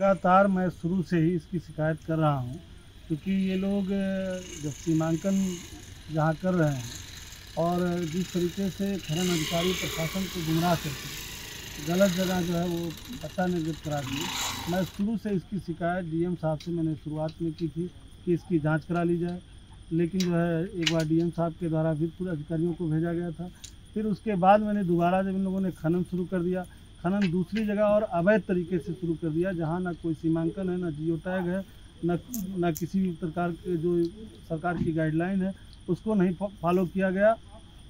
लगातार मैं शुरू से ही इसकी शिकायत कर रहा हूँ, क्योंकि ये लोग जब सीमांकन जहाँ कर रहे हैं और जिस तरीके से खनन अधिकारी प्रशासन को गुमराह करके गलत जगह जो है वो पट्टा निर्गत करा दिए। मैं शुरू से इसकी शिकायत डीएम साहब से मैंने शुरुआत में की थी कि इसकी जांच करा ली जाए, लेकिन जो है एक बार डीएम साहब के द्वारा फिर पूरे अधिकारियों को भेजा गया था। फिर उसके बाद मैंने दोबारा जब इन लोगों ने खनन शुरू कर दिया, खनन दूसरी जगह और अवैध तरीके से शुरू कर दिया, जहाँ ना कोई सीमांकन है, ना जियो टैग है, न किसी भी प्रकार के जो सरकार की गाइडलाइन है उसको नहीं फॉलो किया गया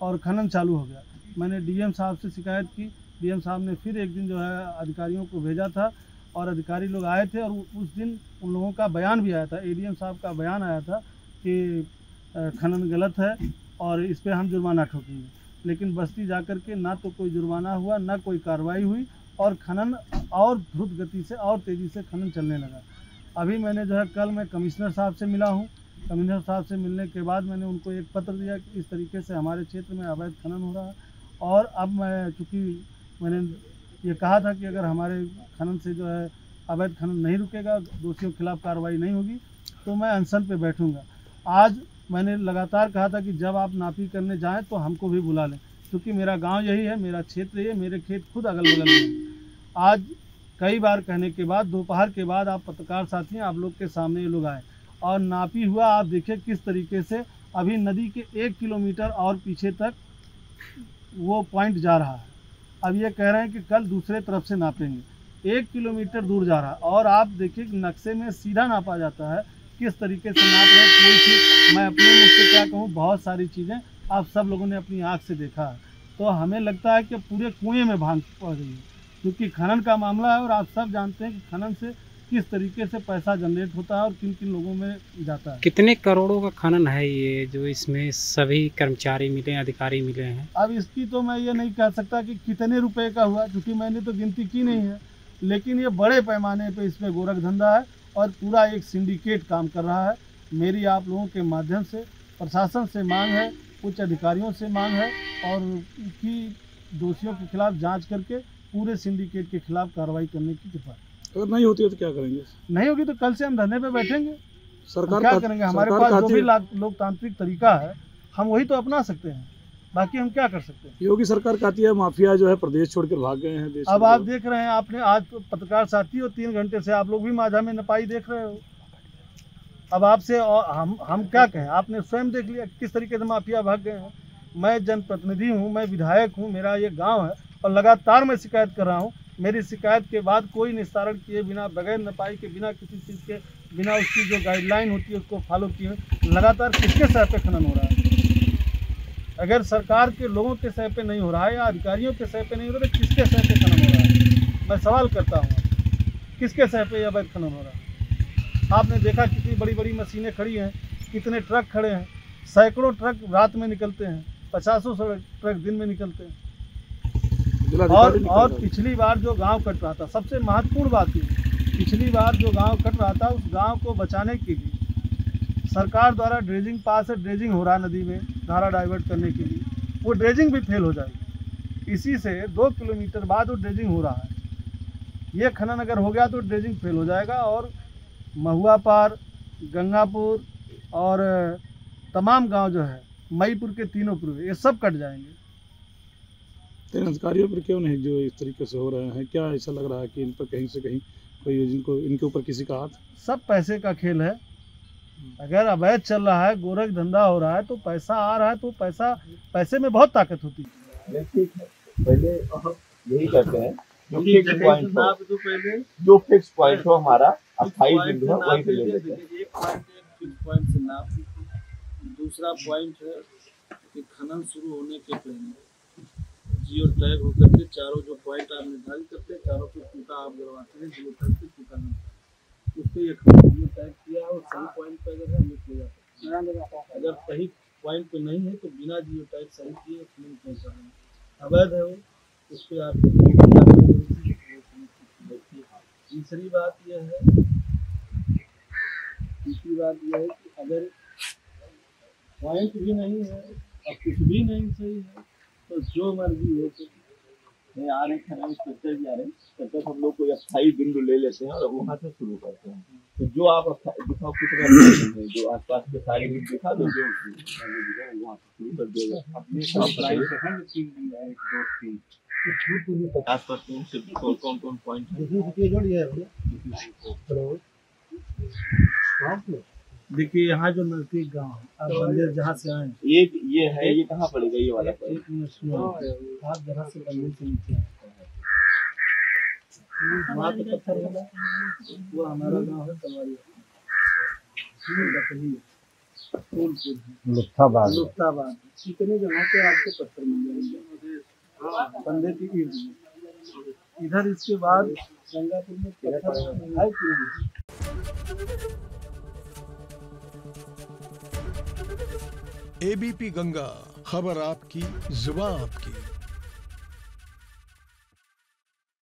और खनन चालू हो गया। मैंने डीएम साहब से शिकायत की, डीएम साहब ने फिर एक दिन जो है अधिकारियों को भेजा था और अधिकारी लोग आए थे और उस दिन उन लोगों का बयान भी आया था, एडीएम साहब का बयान आया था कि खनन गलत है और इस पर हम जुर्माना ठोकेंगे। लेकिन बस्ती जाकर के ना तो कोई जुर्माना हुआ, ना कोई कार्रवाई हुई और खनन और द्रुत गति से और तेज़ी से खनन चलने लगा। अभी मैंने जो है कल मैं कमिश्नर साहब से मिला हूँ। कमिश्नर साहब से मिलने के बाद मैंने उनको एक पत्र दिया कि इस तरीके से हमारे क्षेत्र में अवैध खनन हो रहा है और अब मैं चूँकि मैंने ये कहा था कि अगर हमारे खनन से जो है अवैध खनन नहीं रुकेगा, दोषियों के खिलाफ कार्रवाई नहीं होगी तो मैं अनशन पे बैठूंगा। आज मैंने लगातार कहा था कि जब आप नापी करने जाएं तो हमको भी बुला लें, क्योंकि मेरा गांव यही है, मेरा क्षेत्र ये, मेरे खेत खुद अगल बगल में है। आज कई बार कहने के बाद दोपहर के बाद आप पत्रकार साथी आप लोग के सामने ये लोग आए और नापी हुआ। आप देखिए किस तरीके से अभी नदी के 1 किलोमीटर और पीछे तक वो पॉइंट जा रहा है। अब ये कह रहे हैं कि कल दूसरे तरफ से नापेंगे, 1 किलोमीटर दूर जा रहा है और आप देखिए नक्शे में सीधा नापा जाता है, किस तरीके से नाप रहे हैं। कोई चीज़ मैं अपने मुझ से क्या कहूँ, बहुत सारी चीज़ें आप सब लोगों ने अपनी आँख से देखा है। तो हमें लगता है कि पूरे कुएँ में भांग पड़ गई है, क्योंकि खनन का मामला है और आप सब जानते हैं कि खनन से किस तरीके से पैसा जनरेट होता है और किन किन लोगों में जाता है। कितने करोड़ों का खनन है ये जो इसमें सभी कर्मचारी मिले, अधिकारी मिले हैं? अब इसकी तो मैं ये नहीं कह सकता कि कितने रुपए का हुआ, क्योंकि मैंने तो गिनती की नहीं है, लेकिन ये बड़े पैमाने पे इसमें गोरख धंधा है और पूरा एक सिंडिकेट काम कर रहा है। मेरी आप लोगों के माध्यम से प्रशासन से मांग है, उच्च अधिकारियों से मांग है और कि दोषियों के खिलाफ जांच करके पूरे सिंडिकेट के खिलाफ कार्रवाई करने की कृपा। अगर नहीं होती है तो क्या करेंगे? नहीं होगी तो कल से हम धरने पे बैठेंगे। सरकार क्या करेंगे? हमारे पास जो भी लोकतांत्रिक तरीका है हम वही तो अपना सकते हैं, बाकी हम क्या कर सकते हैं। योगी सरकार कहती है माफिया जो है प्रदेश छोड़कर भाग गए हैं देश। अब आप देख रहे हैं, आपने आज तो पत्रकार साथी हो 3 घंटे से आप लोग भी माझा में नपाई देख रहे हो। अब आपसे हम क्या कहें, आपने स्वयं देख लिया किस तरीके से माफिया भाग गए हैं। मैं जनप्रतिनिधि हूँ, मैं विधायक हूँ, मेरा ये गाँव है और लगातार मैं शिकायत कर रहा हूँ। मेरी शिकायत के बाद कोई निस्तारण किए बिना, बगैर नपाई के, बिना किसी चीज़ के, बिना उसकी जो गाइडलाइन होती है उसको फॉलो किए लगातार किसके सर पे खनन हो रहा है? अगर सरकार के लोगों के सर पे नहीं हो रहा है या अधिकारियों के सर पे नहीं हो रहा है, किसके सर पे खनन हो रहा है? मैं सवाल करता हूँ, किसके सर पे अवैध खनन हो रहा है? आपने देखा कितनी बड़ी बड़ी मशीनें खड़ी हैं, कितने ट्रक खड़े हैं, सैकड़ों ट्रक रात में निकलते हैं, 50 ट्रक दिन में निकलते हैं। और पिछली बार जो गांव कट रहा था, सबसे महत्वपूर्ण बात ये, पिछली बार जो गांव कट रहा था उस गांव को बचाने के लिए सरकार द्वारा ड्रेजिंग पास से ड्रेजिंग हो रहा है नदी में धारा डाइवर्ट करने के लिए, वो ड्रेजिंग भी फेल हो जाएगी। इसी से 2 किलोमीटर बाद वो ड्रेजिंग हो रहा है। ये खनन अगर हो गया तो ड्रेजिंग फेल हो जाएगा और महुआ पार, गंगापुर और तमाम गाँव जो है मईपुर के तीनों पूर्व, ये सब कट जाएंगे। अधिकारियों पर क्यों नहीं जो इस तरीके से हो रहे हैं? क्या ऐसा लग रहा है कि इन पर कहीं से कहीं कोई इनके ऊपर किसी का हाथ? सब पैसे का खेल है। अगर अवैध चल रहा है, गोरख धंधा हो रहा है तो पैसा आ रहा है, तो पैसे में बहुत ताकत होती है। ठीक है, पहले हम यही करते हैं जो फिक्स पॉइंट हो हमारा 28 बिंदु है वहीं पे ले लेते हैं। एक पॉइंट से नाप, दूसरा पॉइंट है कि खनन शुरू होने के पहले जियो टैग होकर के चारों जो पॉइंट आप निर्धारित करते हैं, चारों पे फूटा आप गिरवाते हैं, जियो टैग से फूटा नहीं, उस पर एक जियो टैग किया और सही पॉइंट पे अगर है हमें हो जाता है। अगर सही पॉइंट पे नहीं है तो बिना जियो टैग सही किए नहीं पहुँचा है, अवैध है वो, उस पर आप। तीसरी बात यह है कि अगर पॉइंट भी नहीं है और कुछ भी नहीं सही है तो जो मर्जी हो नहीं आ रहे खनन स्ट्रक्चर भी आ रहे हैं। स्ट्रक्चर हम लोग कोई अस्थायी बिंदु ले लेते हैं और वहाँ से शुरू करते हैं। तो जो आप दिखाओ कितना है, जो आसपास के सारे भी दिखा दो, जो वहाँ से शुरू कर देगा। आसपास कौन कौन पॉइंट है? देखिए यहाँ जो नजदीक गांव है, आप बंदेर जहाँ से आए ये है, ये कहाँ पड़ेगा ये वाला? एक मिनट सुनो, आप जहाँ से बंदेर से नीचे आए वहाँ पे पत्थर वाला वो हमारा गांव है तलवारी, लुफ्ताबाद इतने जगह पे आपको पत्थर मिल जाएंगे बंदे की ईद। इधर इसके बाद गंगापुर में पत्थर है कि एबीपी गंगा, खबर आपकी, जुबान आपकी।